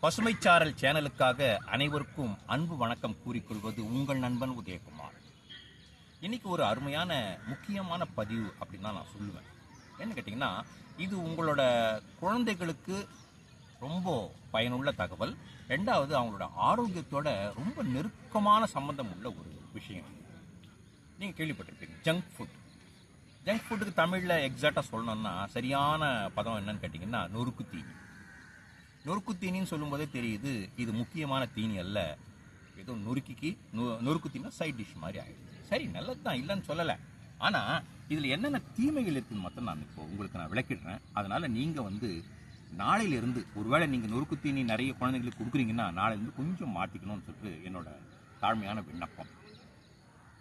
பசுமைச்சாரல் சேனலுக்காக அனைவருக்கும் அன்பு வணக்கம் கூறிக்கொள்வது உங்கள் நண்பன் உதயகுமார். இன்னைக்கு ஒரு அருமையான முக்கியமான பதிவு அப்படின்னு தான் நான் சொல்லுவேன். என்ன கேட்டிங்கன்னா, இது உங்களோட குழந்தைகளுக்கு ரொம்ப பயனுள்ள தகவல். ரெண்டாவது, அவங்களோட ஆரோக்கியத்தோட ரொம்ப நெருக்கமான சம்பந்தம் உள்ள ஒரு விஷயம். நீங்கள் கேள்விப்பட்டிருப்பீங்க ஜங்க் ஃபுட். ஜங்க் ஃபுட்டுக்கு தமிழில் எக்ஸாக்டாக சொல்லணும்னா சரியான பதம் என்னன்னு கேட்டிங்கன்னா நொறுக்கு தீனி. நொறுக்கு தீனின்னு சொல்லும்போதே தெரியுது இது முக்கியமான தீனி அல்ல, ஏதோ நொறுக்கு தீனா சைட் டிஷ் மாதிரி ஆகிடுது. சரி, நல்லது தான், இல்லைன்னு சொல்லலை. ஆனால் இதில் என்னென்ன தீமைகள் இருக்குன்னு மட்டும் நான் இப்போ உங்களுக்கு நான் விளக்கிடுறேன். அதனால் நீங்கள் நாளையிலிருந்து ஒருவேளை நீங்கள் நொறுக்கு தீனி நிறைய குழந்தைங்களுக்கு கொடுக்குறீங்கன்னா நாளையிலேருந்து கொஞ்சம் மாற்றிக்கணும்னு சொல்லிட்டு என்னோட தாழ்மையான விண்ணப்பம்.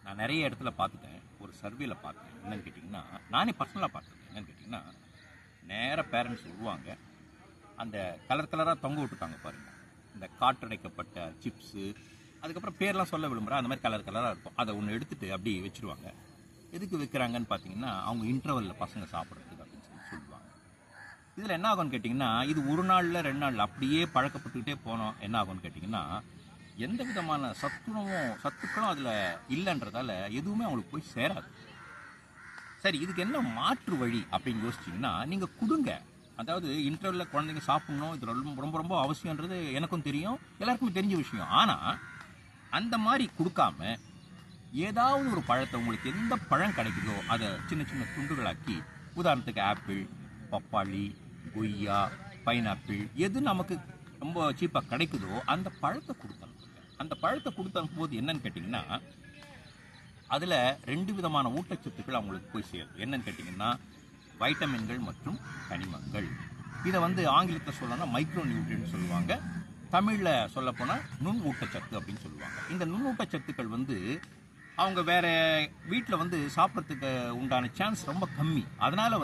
நான் நிறைய இடத்துல பார்த்துட்டேன், ஒரு சர்வேல பார்த்தேன். என்னன்னு கேட்டிங்கன்னா, நானே பர்சனலாக பார்த்தேன். என்னன்னு கேட்டிங்கன்னா, நேராக பேரண்ட்ஸ் வருவாங்க, அந்த கலராக தொங்க விட்டுருக்காங்க பாருங்கள், இந்த காற்றடைக்கப்பட்ட சிப்ஸு, அதுக்கப்புறம் பேர்லாம் சொல்ல விரும்புகிறேன், அந்த மாதிரி கலராக இருக்கும். அதை ஒன்று எடுத்துகிட்டு அப்படி வச்சுருவாங்க. எதுக்கு வைக்கிறாங்கன்னு பார்த்தீங்கன்னா, அவங்க இன்டர்வலில் பசங்க சாப்பிட்றதுக்கு அப்படின்னு சொல்லுவாங்க. இதில் என்ன ஆகும்னு கேட்டிங்கன்னா, இது ஒரு நாளில் 2 நாளில் அப்படியே பழக்கப்பட்டுக்கிட்டே போனோம். என்ன ஆகும்னு கேட்டிங்கன்னா, எந்த விதமான சத்துக்களும் அதில் இல்லைன்றதால எதுவுமே அவங்களுக்கு போய் சேராது. சரி, இதுக்கு என்ன மாற்று வழி அப்படின்னு யோசிச்சிங்கன்னா, நீங்கள் கொடுங்க. அதாவது இன்டர்வலில் குழந்தைங்க சாப்பிட்ணும், இது ரொம்ப ரொம்ப ரொம்ப அவசியன்றது எனக்கும் தெரியும், எல்லாருக்குமே தெரிஞ்ச விஷயம். ஆனால் அந்த மாதிரி கொடுக்காம ஏதாவது ஒரு பழத்தை, உங்களுக்கு எந்த பழம் கிடைக்குதோ அதை சின்ன சின்ன துண்டுகளாக்கி, உதாரணத்துக்கு ஆப்பிள், பப்பாளி, கொய்யா, பைனாப்பிள், எது நமக்கு ரொம்ப சீப்பாக கிடைக்குதோ அந்த பழத்தை கொடுத்தனுப்புங்க. அந்த பழத்தை கொடுத்தனுப்பும்போது என்னன்னு கேட்டிங்கன்னா, அதில் 2 விதமான ஊட்டச்சத்துக்கள் அவங்களுக்கு போய் சேரும். என்னன்னு கேட்டிங்கன்னா, வைட்டமின்கள் மற்றும் கனிமங்கள். இதை ஆங்கிலத்தில் சொல்லணும்னா மைக்ரோ நியூட்ரியன்ட் சொல்லுவாங்க, தமிழில் சொல்லப்போனால் நுண் ஊட்டச்சத்து அப்படின்னு சொல்லுவாங்க. இந்த நுண் ஊட்டச்சத்துக்கள் அவங்க வேற வீட்டில் சாப்பிட்றதுக்கு உண்டான சான்ஸ் ரொம்ப கம்மி. அதனால்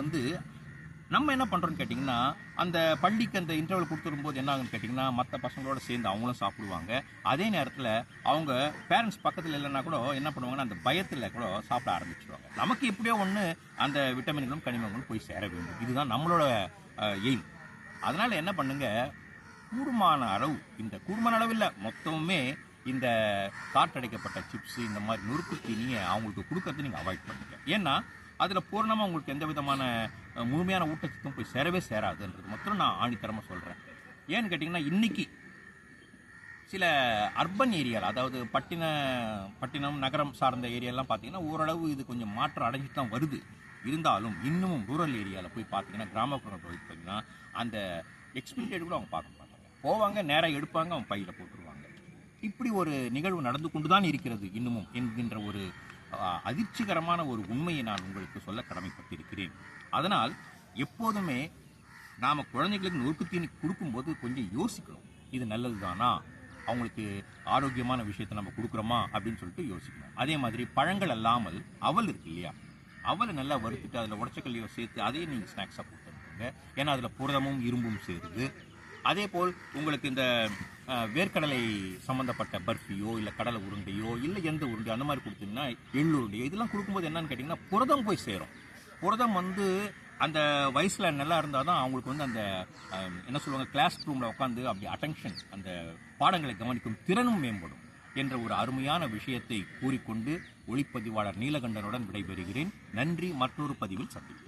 நம்ம என்ன பண்ணுறோன்னு கேட்டிங்கன்னா, அந்த பள்ளிக்கு அந்த இன்டர்வல் கொடுத்துரும்போது என்ன ஆகுன்னு கேட்டிங்கன்னா, மற்ற பசங்களோட சேர்ந்து அவங்களும் சாப்பிடுவாங்க. அதே நேரத்தில் அவங்க பேரண்ட்ஸ் பக்கத்தில் இல்லைன்னா கூட என்ன பண்ணுவாங்கன்னா, அந்த பயத்தில் கூட சாப்பிட ஆரம்பிச்சிடுவாங்க. நமக்கு எப்படியோ ஒன்று அந்த விட்டமின்களும் கனிமங்களும் போய் சேர வேண்டும், இதுதான் நம்மளோட எய்ம். அதனால் என்ன பண்ணுங்க, கூடுமான அளவு இல்லை, மொத்தமுமே இந்த காற்றடைக்கப்பட்ட சிப்ஸு, இந்த மாதிரி நொறுக்கு தீனியை அவங்களுக்கு கொடுக்கறது நீங்கள் அவாய்ட் பண்ணுங்க. ஏன்னா அதில் பூர்ணமாக உங்களுக்கு எந்த விதமான முழுமையான ஊட்டச்சத்தும் போய் சேரவே சேராதுன்றது மட்டும் நான் ஆணித்தரமாக சொல்கிறேன். ஏன்னு கேட்டிங்கன்னா, இன்றைக்கி சில அர்பன் ஏரியாவில், அதாவது பட்டினம் நகரம் சார்ந்த ஏரியாலாம் பார்த்தீங்கன்னா ஓரளவு இது கொஞ்சம் மாற்றம் அடைஞ்சிட்டு தான் வருது. இருந்தாலும் இன்னமும் ரூரல் ஏரியாவில் போய் பார்த்தீங்கன்னா, கிராமப்புறம் போய் பார்த்தீங்கன்னா அந்த எக்ஸ்பீரியட் கூட அவங்க பார்க்க மாட்டாங்க. போவாங்க, நேராக எடுப்பாங்க, அவங்க பையில் போட்டுருவாங்க. இப்படி ஒரு நிகழ்வு நடந்து கொண்டு தான் இருக்கிறது இன்னமும் என்கின்ற ஒரு அதிர்ச்சிகரமான ஒரு உண்மையை நான் உங்களுக்கு சொல்ல கடமைப்பட்டிருக்கிறேன். அதனால் எப்போதுமே நாம் குழந்தைகளுக்கு நொறுக்கு தீனி கொடுக்கும்போது கொஞ்சம் யோசிக்கணும், இது நல்லது தானா, அவங்களுக்கு ஆரோக்கியமான விஷயத்தை நம்ம கொடுக்குறோமா அப்படின்னு சொல்லிட்டு யோசிக்கணும். அதே மாதிரி பழங்கள் அல்லாமல் அவல் இருக்கு இல்லையா, அவலை நல்லா வறுத்துட்டு அதில் உடச்சக்கல்லையோ சேர்த்து அதையே நீங்கள் ஸ்நாக்ஸாக கொடுத்துருங்க. ஏன்னா அதில் புரதமும் இரும்பும் சேருது. அதே போல் உங்களுக்கு இந்த வேர்க்கடலை சம்மந்தப்பட்ட பர்ஃபியோ இல்லை கடலை உருண்டையோ இல்லை எந்த உருண்டையோ அந்த மாதிரி கொடுத்தீங்கன்னா, எள்ளுருண்டையோ இதெல்லாம் கொடுக்கும்போது என்னன்னு கேட்டிங்கன்னா, புரதம் போய் சேரும். புரதம் அந்த வயசில் நல்லா இருந்தால் தான் அவங்களுக்கு அந்த என்ன சொல்லுவாங்க, கிளாஸ் ரூமில் உட்காந்து அப்படி அட்டென்ஷன், அந்த பாடங்களை கவனிக்கும் திறனும் மேம்படும் என்ற ஒரு அருமையான விஷயத்தை கூறிக்கொண்டு ஒளிப்பதிவாளர் நீலகண்டனுடன் விடைபெறுகிறேன். நன்றி. மற்றொரு பதிவில் சந்திப்போம்.